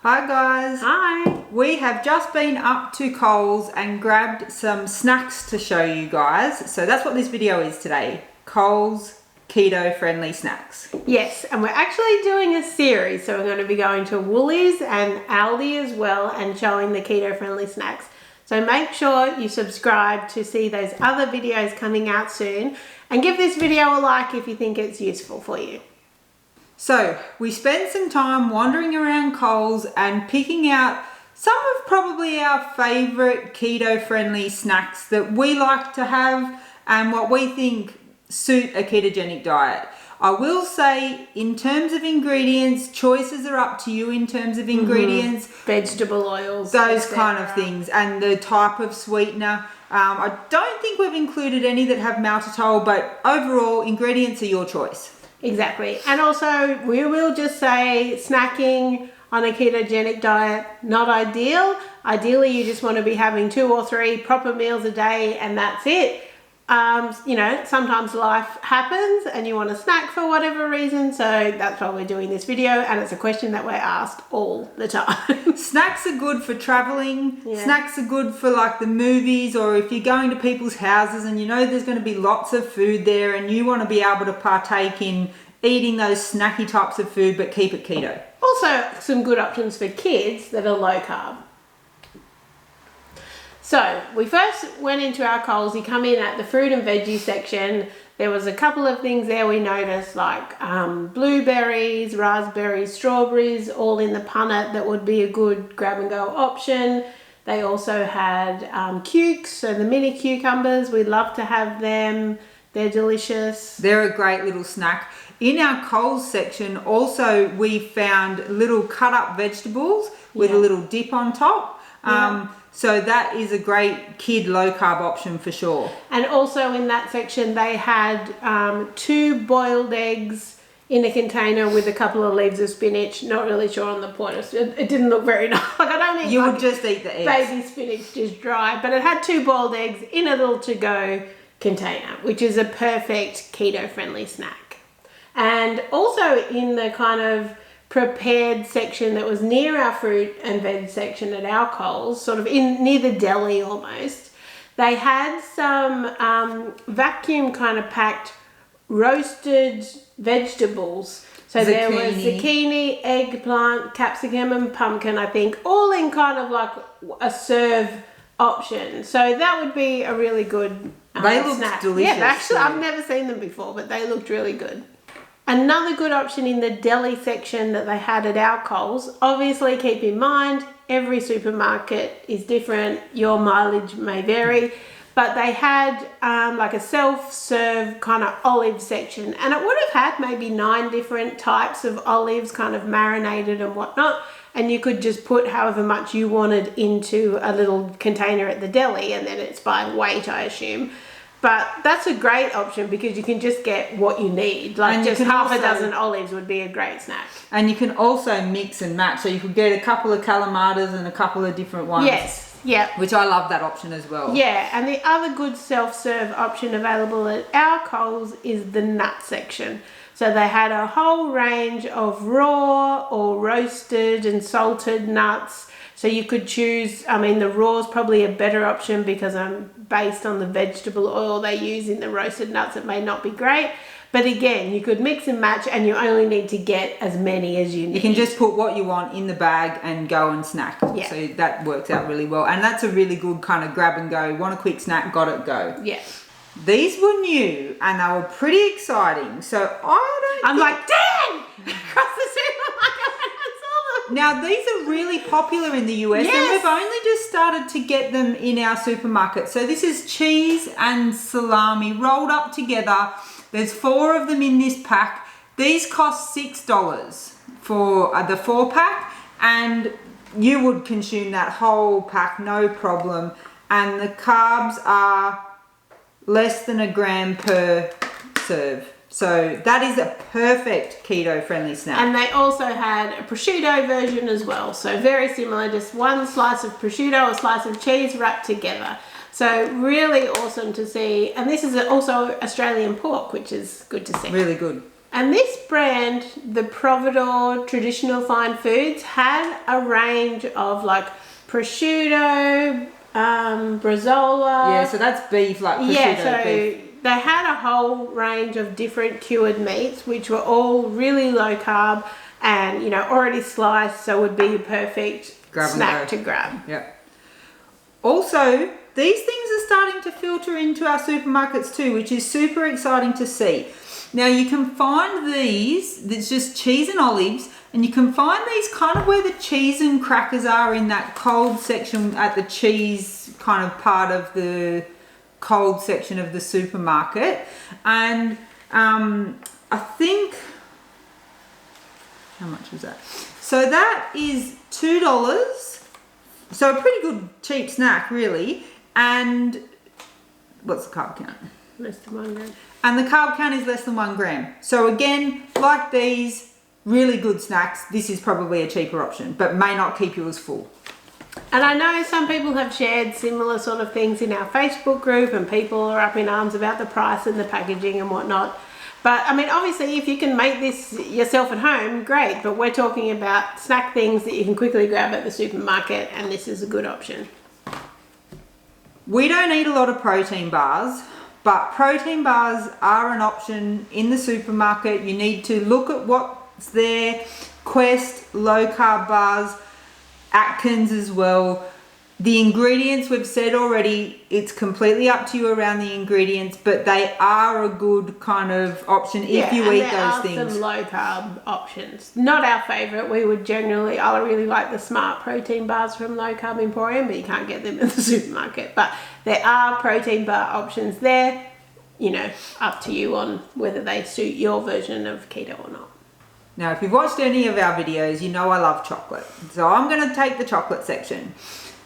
Hi guys. Hi. We have just been up to Coles and grabbed some snacks to show you guys. So that's what this video is today. Coles keto friendly snacks. Yes, and we're actually doing a series. So we're going to be going to Woolies and Aldi as well and showing the keto friendly snacks. So make sure you subscribe to see those other videos coming out soon and give this video a like if you think it's useful for you. So we spent some time wandering around Coles and picking out some of probably our favourite keto friendly snacks that we like to have and what we think suit a ketogenic diet. I will say in terms of ingredients, choices are up to you in terms of ingredients. Vegetable oils. Those kind of things, and the type of sweetener. I don't think we've included any that have maltitol, but overall ingredients are your choice. Exactly. And also we will just say snacking on a ketogenic diet, not ideal. Ideally, you just want to be having 2 or 3 proper meals a day and that's it. You know, sometimes life happens and you want to snack for whatever reason. So that's why we're doing this video, and it's a question that we're asked all the time. Snacks are good for traveling. Yeah. Snacks are good for like the movies, or if you're going to people's houses and you know there's going to be lots of food there and you want to be able to partake in eating those snacky types of food but keep it keto. Also, some good options for kids that are low carb. So we first went into our Coles. You come in at the fruit and veggie section. There was a couple of things there we noticed, like blueberries, raspberries, strawberries, all in the punnet that would be a good grab and go option. They also had cukes, so the mini cucumbers. We love to have them. They're delicious. They're a great little snack. In our Coles section also we found little cut up vegetables with a little dip on top. So that is a great kid low carb option for sure. And also in that section they had 2 boiled eggs in a container with a couple of leaves of spinach. Not really sure on the point. It didn't look very nice. Like I don't eat. You would just eat the eggs. Baby spinach just dry, but it had 2 boiled eggs in a little to-go container, which is a perfect keto friendly snack. And also in the kind of prepared section that was near our fruit and veg section at our Coles, sort of near the deli almost, they had some vacuum kind of packed roasted vegetables. So there was zucchini, eggplant, capsicum and pumpkin, I think, all in kind of like a serve option. So that would be a really good they looked snack. delicious. Yeah, actually I've never seen them before, but they looked really good. Another good option in the deli section that they had at our Coles, obviously keep in mind every supermarket is different, your mileage may vary, but they had like a self-serve kind of olive section, and it would have had maybe 9 different types of olives kind of marinated and whatnot, and you could just put however much you wanted into a little container at the deli, and then it's by weight I assume. But that's a great option because you can just get what you need. Like just half a dozen olives would be a great snack. And you can also mix and match. So you could get a couple of calamatas and a couple of different ones. Yes, yeah. Which I love that option as well. Yeah, and the other good self-serve option available at our Coles is the nut section. So they had a whole range of raw or roasted and salted nuts. So you could choose, I mean, the raw is probably a better option because based on the vegetable oil they use in the roasted nuts, it may not be great. But again, you could mix and match and you only need to get as many as you need. You can just put what you want in the bag and go and snack. Yeah. So that works out really well. And that's a really good kind of grab and go. Want a quick snack, got it, go. Yeah. These were new and they were pretty exciting. So I'm like, dang! Across the supermarket when I saw them. Now, these are really popular in the US, yes. and we've only just started to get them in our supermarket. So this is cheese and salami rolled up together. There's 4 of them in this pack. These cost $6 for the 4-pack, and you would consume that whole pack, no problem. And the carbs are less than 1 gram per serve. So that is a perfect keto-friendly snack. And they also had a prosciutto version as well. So very similar, just 1 slice of prosciutto, a slice of cheese wrapped together. So really awesome to see. And this is also Australian pork, which is good to see. Really good. And this brand, the Providore Traditional Fine Foods, had a range of like prosciutto, bresaola. Yeah, so that's beef, like prosciutto. Yeah, so beef. they had a whole range of different cured meats, which were all really low carb and, you know, already sliced, so would be a perfect snack to grab. Yep. Also, these things are starting to filter into our supermarkets too, which is super exciting to see. Now you can find these, it's just cheese and olives, and you can find these kind of where the cheese and crackers are in that cold section at the cheese kind of part of the cold section of the supermarket. And I think, how much was that? So that is $2. So a pretty good cheap snack really. And what's the carb count? Less than 1 gram. And the carb count is less than 1 gram. So again, like these really good snacks, this is probably a cheaper option, but may not keep you as full. And I know some people have shared similar sort of things in our Facebook group, and people are up in arms about the price and the packaging and whatnot. But I mean, obviously, if you can make this yourself at home, great. But we're talking about snack things that you can quickly grab at the supermarket, and this is a good option. We don't eat a lot of protein bars, but protein bars are an option in the supermarket. You need to look at what's there. Quest, low carb bars, Atkins as well. The ingredients, we've said already, it's completely up to you around the ingredients, but they are a good kind of option if you eat those things. There are some low carb options. Not our favourite. We would generally, I really like the Smart protein bars from Low Carb Emporium, but you can't get them in the supermarket. But there are protein bar options there, you know, up to you on whether they suit your version of keto or not. Now, if you've watched any of our videos, you know I love chocolate. So I'm going to take the chocolate section.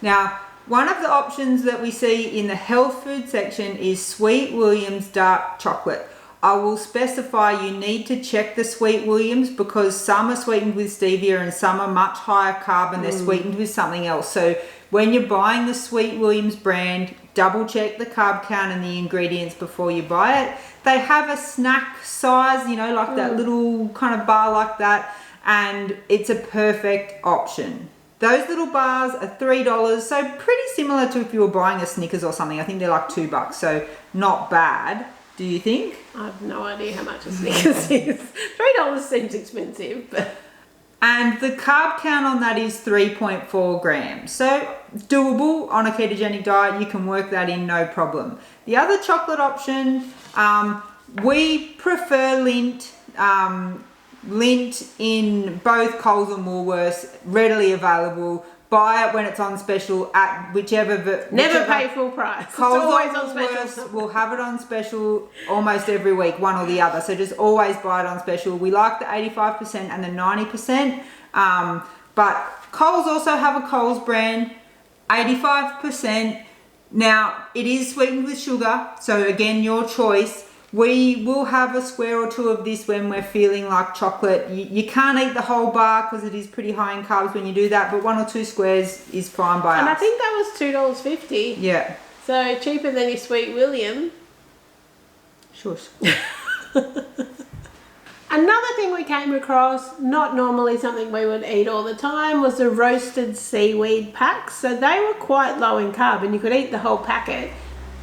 Now, one of the options that we see in the health food section is Sweet Williams dark chocolate. I will specify you need to check the Sweet Williams because some are sweetened with stevia and some are much higher carb and they're sweetened with something else. So when you're buying the Sweet Williams brand, double check the carb count and the ingredients before you buy it. They have a snack size, you know, like that little kind of bar like that, and it's a perfect option. Those little bars are $3, so pretty similar to if you were buying a Snickers or something. I think they're like $2, so not bad. Do you think? I have no idea how much a Snickers is. $3 seems expensive, but... And the carb count on that is 3.4 grams. So doable on a ketogenic diet. You can work that in, no problem. The other chocolate option, we prefer Lindt. Lindt in both Coles and Woolworths, readily available. Buy it when it's on special at whichever. Never pay full price. Coles it's always or on special. We'll have it on special almost every week, one or the other. So just always buy it on special. We like the 85% and the 90%. But Coles also have a Coles brand, 85%. Now, it is sweetened with sugar. So again, your choice. We will have a square or two of this when we're feeling like chocolate. You can't eat the whole bar because it is pretty high in carbs when you do that, but 1 or 2 squares is fine by us. And I think that was $2.50. Yeah. So cheaper than your Sweet William. Shush. Another thing we came across, not normally something we would eat all the time, was the roasted seaweed packs. So they were quite low in carb and you could eat the whole packet.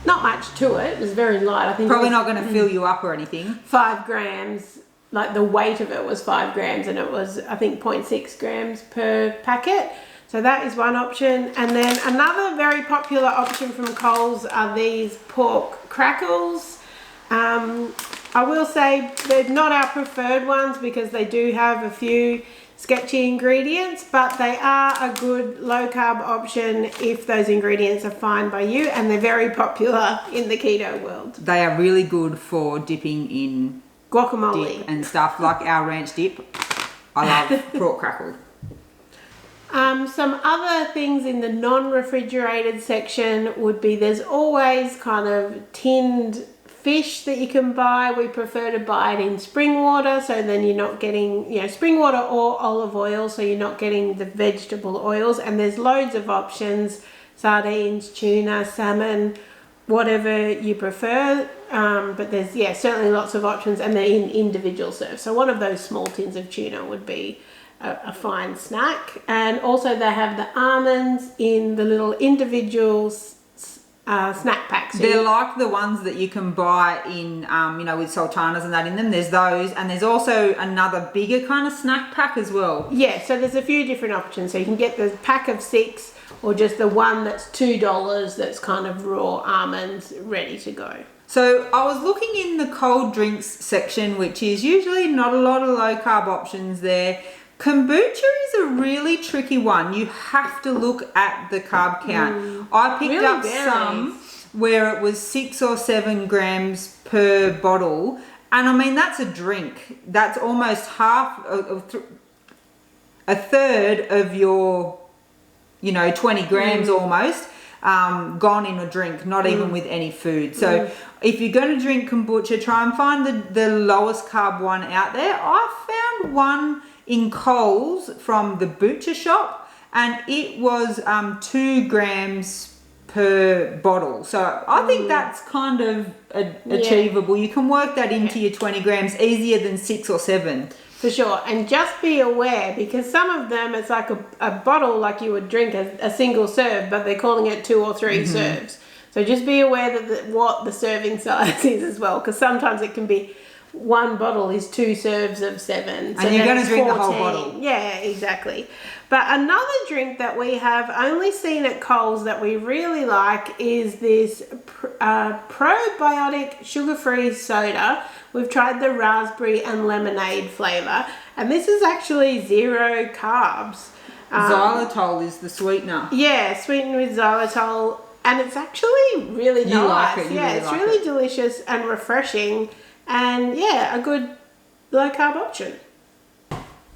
Not much to it. It was very light. I think probably not going to fill you up or anything. 5 grams. Like the weight of it was 5 grams and it was, I think, 0.6 grams per packet. So that is one option. And then another very popular option from Coles are these pork crackles. I will say they're not our preferred ones because they do have a few sketchy ingredients, but they are a good low carb option if those ingredients are fine by you, and they're very popular in the keto world. They are really good for dipping in guacamole dip and stuff like our ranch dip. I love pork crackle. Some other things in the non-refrigerated section would be there's always kind of tinned fish that you can buy. We prefer to buy it in spring water, so then you're not getting, you know, spring water or olive oil, so you're not getting the vegetable oils. And there's loads of options: sardines, tuna, salmon, whatever you prefer. But there's, certainly lots of options, and they're in individual serves. So one of those small tins of tuna would be a fine snack. And also they have the almonds in the little individual snack packs. They're like the ones that you can buy in, with sultanas and that in them. There's those, and there's also another bigger kind of snack pack as well. Yeah, so there's a few different options. So you can get the pack of 6, or just the one that's $2 that's kind of raw almonds ready to go. So I was looking in the cold drinks section, which is usually not a lot of low carb options there. Kombucha is a really tricky one. You have to look at the carb count. I picked up some where it was 6 or 7 grams per bottle. And I mean, that's a drink. That's almost a third of your, 20 grams almost gone in a drink, not even with any food. So if you're going to drink kombucha, try and find the lowest carb one out there. I found one in Coles from the butcher shop, and it was 2 grams per bottle. So I think that's kind of achievable. You can work that into your 20 grams easier than 6 or 7. For sure. And just be aware, because some of them, it's like a bottle like you would drink a single serve, but they're calling it 2 or 3 serves. So just be aware that what the serving size is as well, because sometimes it can be one bottle is 2 serves of 7. So and you're going to drink 14. The whole bottle. Yeah, exactly. But another drink that we have only seen at Coles that we really like is this probiotic sugar-free soda. We've tried the raspberry and lemonade flavour, and this is actually 0 carbs. Xylitol is the sweetener. Yeah, sweetened with xylitol, and it's actually really nice. You like it. It's really delicious and refreshing. And a good low carb option.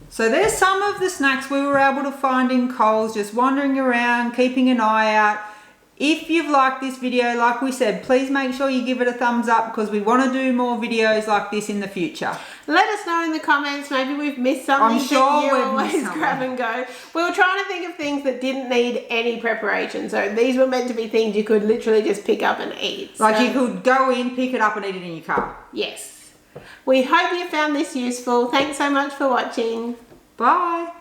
So there's some of the snacks we were able to find in Coles, just wandering around, keeping an eye out. If you've liked this video, like we said, please make sure you give it a thumbs up, because we want to do more videos like this in the future. Let us know in the comments. Maybe we've missed something. I'm sure you we've always missed grab and go. We were trying to think of things that didn't need any preparation. So these were meant to be things you could literally just pick up and eat. Like you could go in, pick it up and eat it in your car. Yes. We hope you found this useful. Thanks so much for watching. Bye.